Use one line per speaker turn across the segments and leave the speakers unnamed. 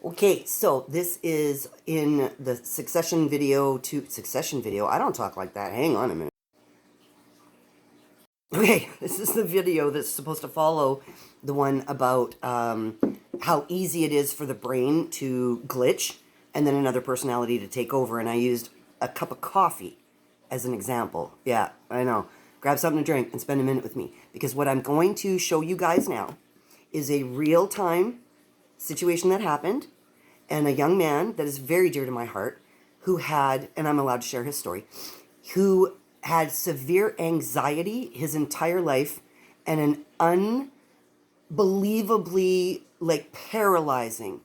Okay, so this is in the Succession video I don't talk like that. Hang on a minute. Okay, this is the video that's supposed to follow the one about how easy it is for the brain to glitch and then another personality to take over. And I used a cup of coffee as an example. Yeah, I know. Grab something to drink and spend a minute with me. Because what I'm going to show you guys now is a real-time situation that happened, and a young man that is very dear to my heart who had, and I'm allowed to share his story, who had severe anxiety his entire life and an unbelievably paralyzing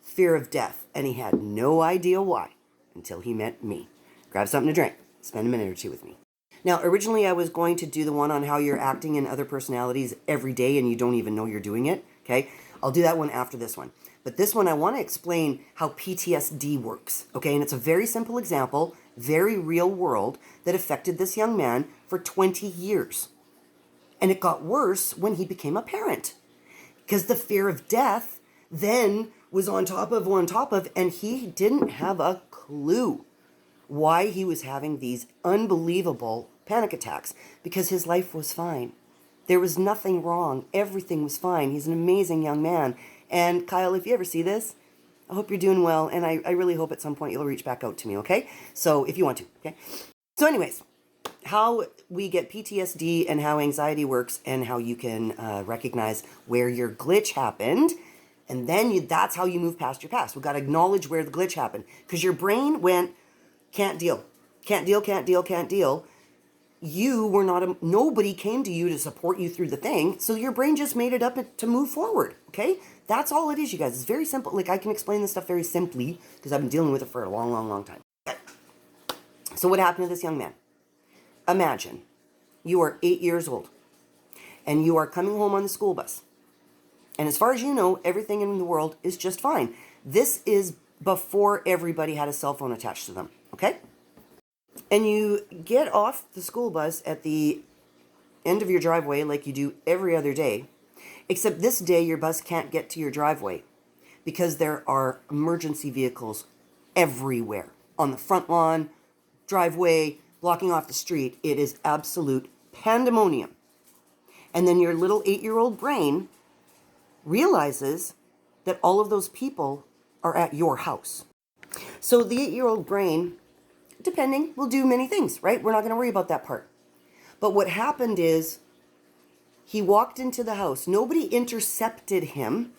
fear of death. And he had no idea why until he met me. Grab something to drink. Spend a minute or two with me. Now, originally I was going to do the one on how you're acting in other personalities every day and you don't even know you're doing it. Okay? I'll do that one after this one. But this one, I want to explain how PTSD works. Okay? And it's a very simple example, very real world, that affected this young man for 20 years. And it got worse when he became a parent. Because the fear of death then was on top of, and he didn't have a clue why he was having these unbelievable panic attacks, because his life was fine. There was nothing wrong. Everything was fine. He's an amazing young man. And Kyle, if you ever see this, I hope you're doing well, and I really hope at some point you'll reach back out to me, okay? So if you want to, okay? So anyways, how we get PTSD and how anxiety works and how you can recognize where your glitch happened. And then that's how you move past your past. We've got to acknowledge where the glitch happened, because your brain went, can't deal. You were not, nobody came to you to support you through the thing. So your brain just made it up to move forward. Okay. That's all it is, you guys. It's very simple. Like, I can explain this stuff very simply because I've been dealing with it for a long time. Okay. So what happened to this young man? Imagine you are 8 years old and you are coming home on the school bus. And as far as you know, everything in the world is just fine. This is before everybody had a cell phone attached to them. Okay. And you get off the school bus at the end of your driveway like you do every other day, except this day your bus can't get to your driveway because there are emergency vehicles everywhere. On the front lawn, driveway, blocking off the street. It is absolute pandemonium. And then your little 8-year-old brain realizes that all of those people are at your house. So the 8-year-old brain, depending, will do many things, right? We're not going to worry about that part. But what happened is he walked into the house. Nobody intercepted him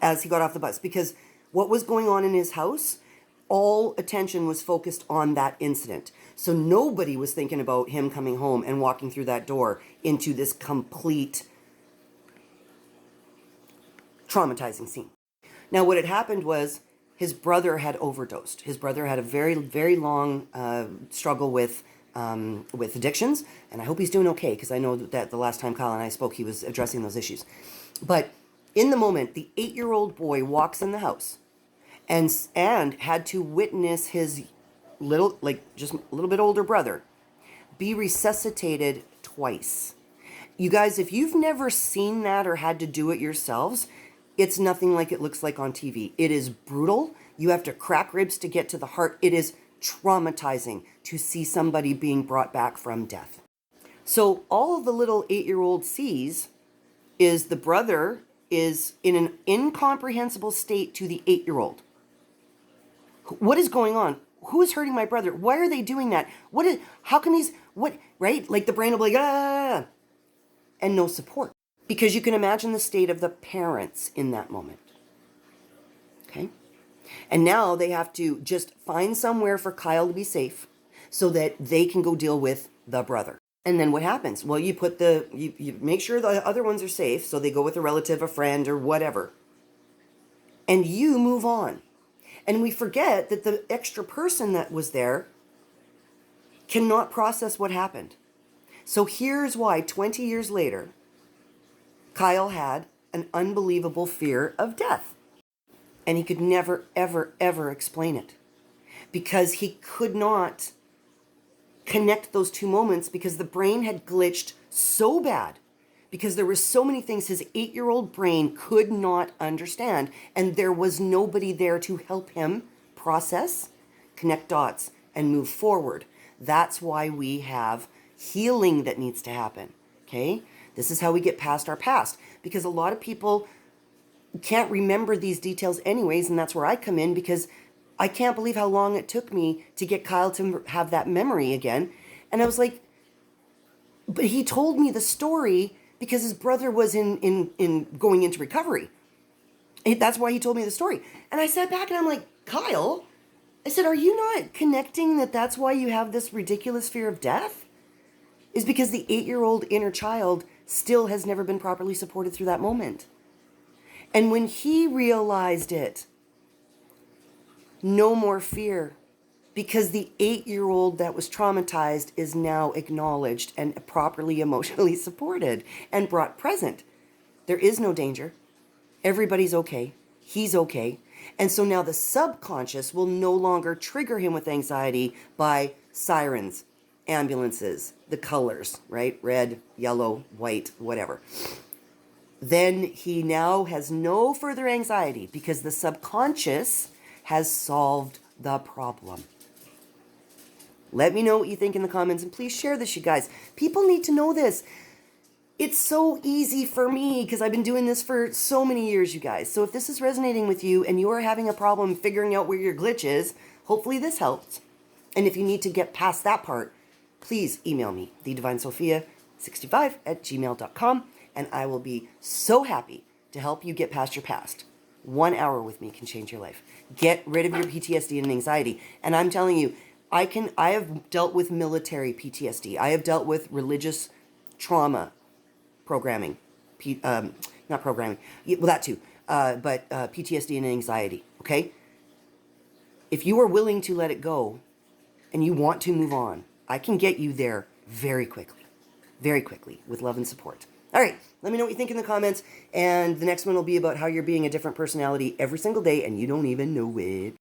as he got off the bus, because what was going on in his house, all attention was focused on that incident. So nobody was thinking about him coming home and walking through that door into this complete traumatizing scene. Now, what had happened was his brother had overdosed. His brother had a very long struggle with addictions, and I hope he's doing okay, because I know that the last time Kyle and I spoke, he was addressing those issues. But in the moment, the 8-year-old boy walks in the house and had to witness his just a little bit older brother be resuscitated twice. You guys, if you've never seen that or had to do it yourselves, it's nothing like it looks like on TV. It is brutal. You have to crack ribs to get to the heart. It is traumatizing to see somebody being brought back from death. So all of the little 8-year-old sees is the brother is in an incomprehensible state to the 8-year-old. What is going on? Who is hurting my brother? Why are they doing that? How come right? Like, the brain will be like, ah, and no support. Because you can imagine the state of the parents in that moment. Okay? And now they have to just find somewhere for Kyle to be safe so that they can go deal with the brother. And then what happens? Well, you make sure the other ones are safe, so they go with a relative, a friend, or whatever. And you move on. And we forget that the extra person that was there cannot process what happened. So here's why 20 years later, Kyle had an unbelievable fear of death. And he could never, ever explain it, because he could not connect those two moments, because the brain had glitched so bad because there were so many things his 8-year-old brain could not understand, and there was nobody there to help him process, connect dots, and move forward. That's why we have healing that needs to happen, okay? This is how we get past our past, because a lot of people can't remember these details anyways, and that's where I come in, because I can't believe how long it took me to get Kyle to have that memory again. And I was like, but he told me the story because his brother was in going into recovery. That's why he told me the story. And I sat back and I'm like, Kyle, I said, are you not connecting that that's why you have this ridiculous fear of death? Is because the 8-year-old inner child still has never been properly supported through that moment. And when he realized it, no more fear, because the 8-year-old that was traumatized is now acknowledged and properly emotionally supported and brought present. There is no danger. Everybody's okay. He's okay. And so now the subconscious will no longer trigger him with anxiety by sirens, ambulances, the colors, right? Red, yellow, white, whatever. Then he now has no further anxiety because the subconscious has solved the problem. Let me know what you think in the comments, and please share this, you guys. People need to know this. It's so easy for me because I've been doing this for so many years, you guys. So if this is resonating with you and you are having a problem figuring out where your glitch is, hopefully this helps. And if you need to get past that part, please email me, thedivinesophia65@gmail.com, and I will be so happy to help you get past your past. 1 hour with me can change your life. Get rid of your PTSD and anxiety. And I'm telling you, I have dealt with military PTSD. I have dealt with religious trauma programming. Not programming. Well, that too. But PTSD and anxiety. Okay? If you are willing to let it go and you want to move on, I can get you there very quickly. Very quickly with love and support. All right, let me know what you think in the comments, and the next one will be about how you're being a different personality every single day and you don't even know it.